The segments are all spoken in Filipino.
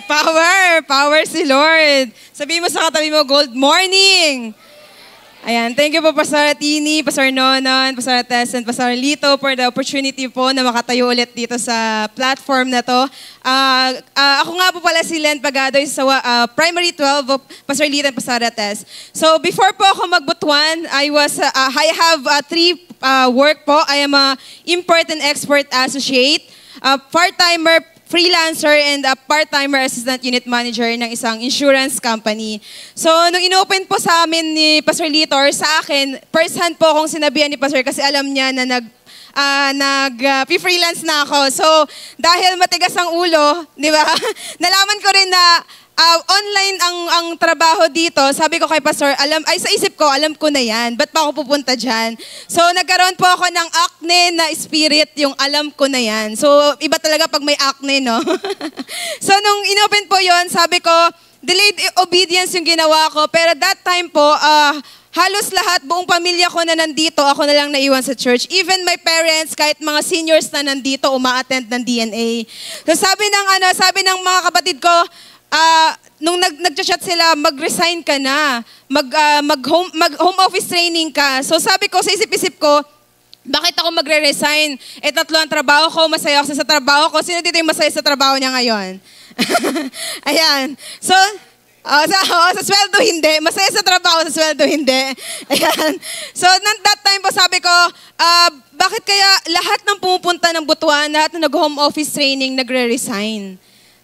Power! Power si Lord. Sabihin mo sa katabi mo, good morning! Ayan, thank you po Pastor Tini, Pastor Nonon, Pastor Tess, and Pastor Lito for the opportunity po na makatayo ulit dito sa platform na to. Ako nga po pala si Len Pagado sa Primary 12 of Pastor Lito and Pastor Tess. So before po ako magbutuan, I have three work po. I am a import and export associate, part-timer, freelancer, and a part-timer assistant unit manager ng isang insurance company. So, nung inopen po sa amin ni Pastor Litor, sa akin, first hand po akong sinabihan ni Pastor kasi alam niya na nag-freelance na ako. So, dahil matigas ang ulo, di ba? Nalaman ko rin na online ang trabaho dito. Sabi ko kay Pastor, sa isip ko, alam ko na yan. Ba't pa ako pupunta dyan? So, nagkaroon po ako ng acne na spirit, yung alam ko na yan. So, iba talaga pag may acne, no? So, nung inopen po yon, sabi ko, delayed obedience yung ginawa ko. Pero that time po, halos lahat, buong pamilya ko na nandito, ako na lang naiwan sa church. Even my parents, kahit mga seniors na nandito, uma-attend ng DNA. So, sabi ng mga kapatid ko, nung nag-chat sila, mag-resign ka na, mag-home office training ka. So sabi ko, sa isip-isip ko, bakit ako magre-resign? Tatlo ang trabaho ko, masaya ako sa trabaho ko. Sino dito yung masaya sa trabaho niya ngayon? Ayan. So, sa sweldo hindi. Masaya sa trabaho, sa sweldo hindi. Ayan. So, that time po sabi ko, bakit kaya lahat ng pumupunta ng butuan, lahat ng nag-home office training, nagre-resign?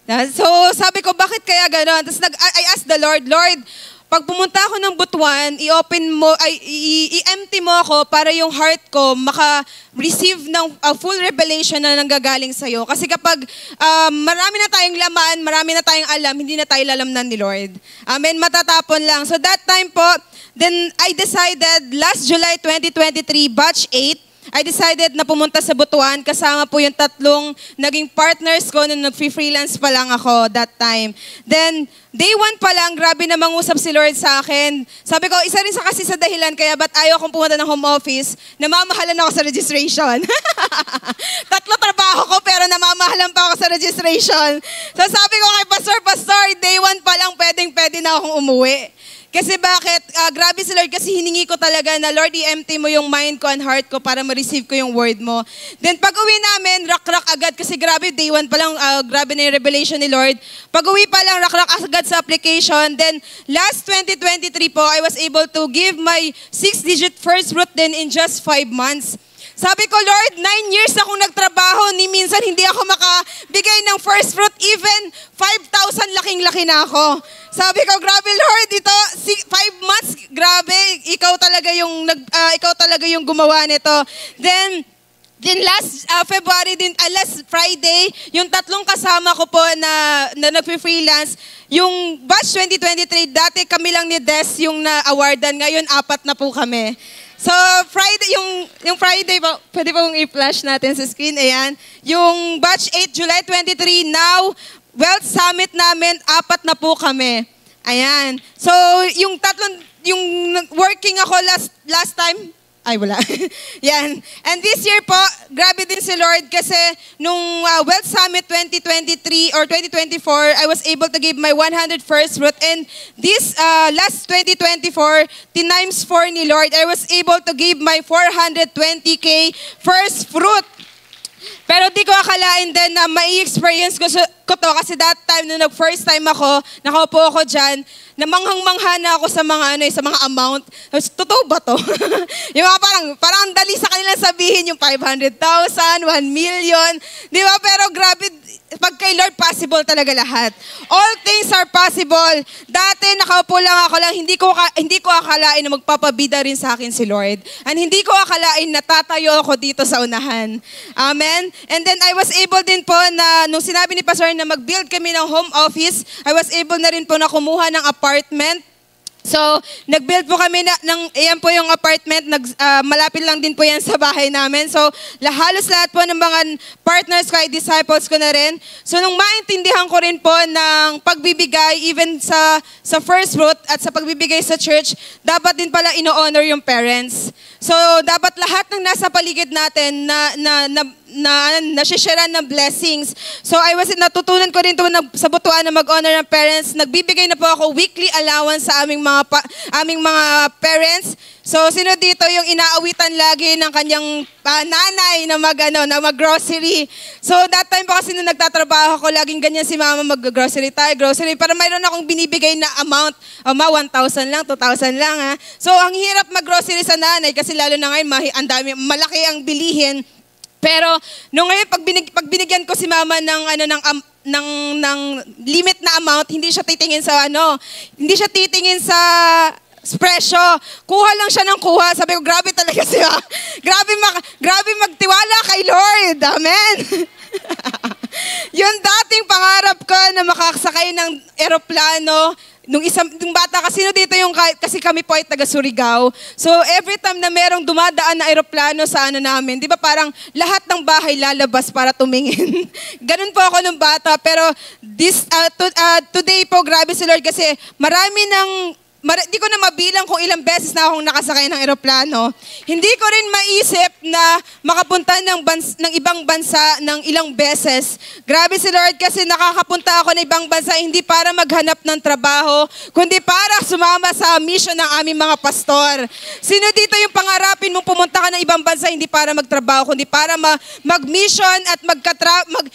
So, sabi ko, bakit kaya gano'n? Tapos I asked the Lord, Lord, pag pumunta ako ng butuan, i-empty mo ako para yung heart ko maka-receive ng full revelation na nanggagaling sa'yo. Kasi kapag marami na tayong laman, marami na tayong alam, hindi na tayo lalamnan ni Lord. Amen, matatapon lang. So that time po, then I decided, last July 2023, batch 8, I decided na pumunta sa butuan kasama po yung tatlong naging partners ko nung nag-freelance pa lang ako that time. Then, day 1 pa lang, grabe na mangusap si Lord sa akin. Sabi ko, isa rin kasi sa dahilan kaya ba't ayaw akong pumunta ng home office, namamahalan ako sa registration. Tatlo trabaho ko pero namamahalan pa ako sa registration. So sabi ko kay Pastor, day 1 pa lang pwede na akong umuwi. Kasi bakit? Grabe si Lord kasi hiningi ko talaga na Lord, i-empty mo yung mind ko and heart ko para ma-receive ko yung word mo. Then pag uwi namin, rak-rak agad kasi grabe, day 1 pa lang, grabe na yung revelation ni Lord. Pag uwi pa lang, rak-rak agad sa application. Then last 2023 po, I was able to give my 6-digit first fruit then in just 5 months. Sabi ko, Lord, 9 years akong nagtrabaho, ni minsan hindi ako makabigay ng first fruit, even 5,000 laking-laki na ako. Sabi ko, grabe Lord, ito 5 months, grabe, ikaw talaga yung gumawa nito. Then last February din, last Friday, yung tatlong kasama ko po na nagpe-freelance, yung batch 2023, dati kami lang ni Des yung na-awardan, ngayon 4 na po kami. So, Friday, yung Friday, pwede po i-flash natin sa screen, ayan. Yung batch 8, July 23, now, Wealth Summit namin, 4 na po kami. Ayan. So, yung working ako last time, ay wala. Yan. And this year po, grabe din si Lord kasi nung Wealth Summit 2023 or 2024, I was able to give my 100 first fruit. And this last 2024, times 4 ni Lord, I was able to give my 420K first fruit. Pero di ko akalain din na mai-experience ko to kasi that time, nung nag-first time ako, nakaupo ako dyan, namanghang-mangha na ako sa mga amount. Totoo ba to? Yung mga parang dali sa kanila sabihin yung 500,000, 1 million. Di ba? Pero grabe, pag kay Lord, possible talaga lahat. All things are possible. Dati, nakaupo lang ako hindi ko akalain na magpapabida rin sa akin si Lord. And hindi ko akalain na tatayo ako dito sa unahan. Amen? And then, I was able din po na, nung sinabi ni Pastor na mag-build kami ng home office, I was able na rin po na kumuha ng apartment. So, nag-build po kami ayan po yung apartment, malapit lang din po yan sa bahay namin. So, halos lahat po ng mga partners ko ay disciples ko na rin. So, nung maintindihan ko rin po ng pagbibigay, even sa first fruit at sa pagbibigay sa church, dapat din pala ino-honor yung parents. So, dapat lahat ng nasa paligid natin nasisharean ng blessings. So natutunan ko rin ito sa butuan na mag-honor ng parents. Nagbibigay na po ako weekly allowance sa aming mga parents. So sino dito yung inaawitan lagi ng kanyang nanay na mag-grocery. So that time po kasi nung nagtatrabaho ko, laging ganyan si mama, mag-grocery tayo, grocery. Para mayroon akong binibigay na amount, 1,000 lang, 2,000 lang ha. So ang hirap mag-grocery sa nanay kasi lalo na ngayon, malaki ang bilihin. Pero nung ngayon, pag binigyan ko si mama ng limit na amount, hindi siya titingin sa presyo. Kuha lang siya ng kuha. Sabi ko, grabe talaga siya. Grabe magtiwala kay Lord. Amen. Yung dating pangarap ko na makasakay ng eroplano, nung bata kasi dito kasi kami po ay taga Surigao. So every time na merong dumadaan na eroplano sa namin, 'di ba parang lahat ng bahay lalabas para tumingin. Ganun po ako nung bata, pero today po grabe si Lord kasi di ko na mabilang kung ilang beses na akong nakasakay ng eroplano. Hindi ko rin maisip na makapunta ng ibang bansa ng ilang beses. Grabe si Lord kasi nakakapunta ako ng ibang bansa hindi para maghanap ng trabaho, kundi para sumama sa mission ng aming mga pastor. Sino dito yung pangarapin mong pumunta ka ng ibang bansa hindi para magtrabaho, kundi para mag-mission at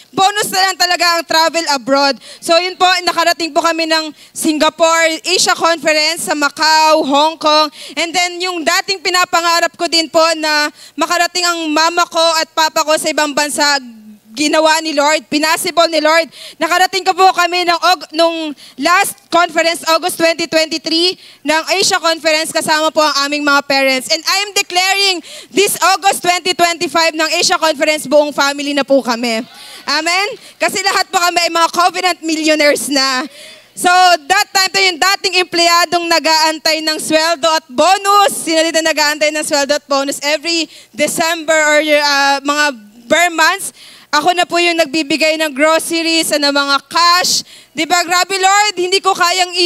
bonus na lang talaga ang travel abroad. So yun po, nakarating po kami ng Singapore Asia Conference, sa Macau, Hong Kong. And then yung dating pinapangarap ko din po na makarating ang mama ko at papa ko sa ibang bansa, ginawa ni Lord, pinasible ni Lord. Nakarating ko po kami nung last conference, August 2023, ng Asia Conference, kasama po ang aming mga parents. And I am declaring this August 2025 ng Asia Conference, buong family na po kami. Amen? Kasi lahat po kami ay mga covenant millionaires na. So, that time to yung dating empleyadong nag-aantay ng sweldo at bonus. Sino dito nag-aantay ng sweldo at bonus every December or mga bare months? Ako na po yung nagbibigay ng groceries ng mga cash. Diba, grabe Lord, hindi ko kayang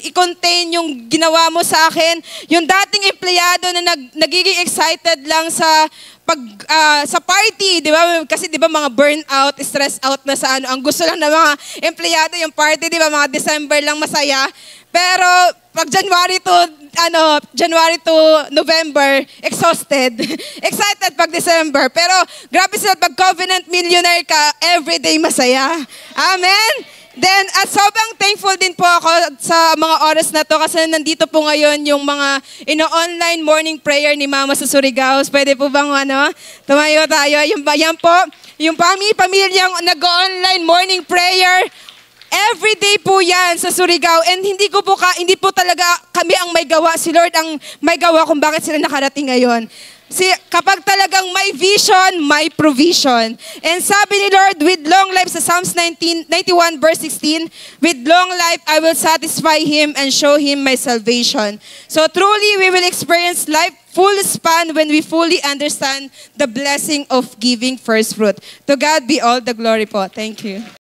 i-contain yung ginawa mo sa akin. Yung dating empleyado na nagiging excited lang sa party, di ba? Kasi di ba mga burnout, stress out na sa ang gusto lang ng mga empleyado yung party, di ba? Mga December lang masaya. Pero pag January to November, exhausted. Excited pag December. Pero grabe sila, pag covenant millionaire ka, everyday masaya. Amen? Then, at sobrang thankful din po ako sa mga oras na to kasi nandito po ngayon yung mga online morning prayer ni Mama sa Surigao. Pwede po bang tumayo tayo? Yan po, yung pamilyang nag-online morning prayer. Everyday po yan sa Surigao. And hindi po talaga kami ang may gawa. Si Lord ang may gawa kung bakit sila nakarating ngayon. Kapag talagang may vision, may provision. And sabi ni Lord, with long life, sa Psalms 91 verse 16, with long life, I will satisfy him and show him my salvation. So truly, we will experience life full span when we fully understand the blessing of giving first fruit. To God be all the glory po. Thank you.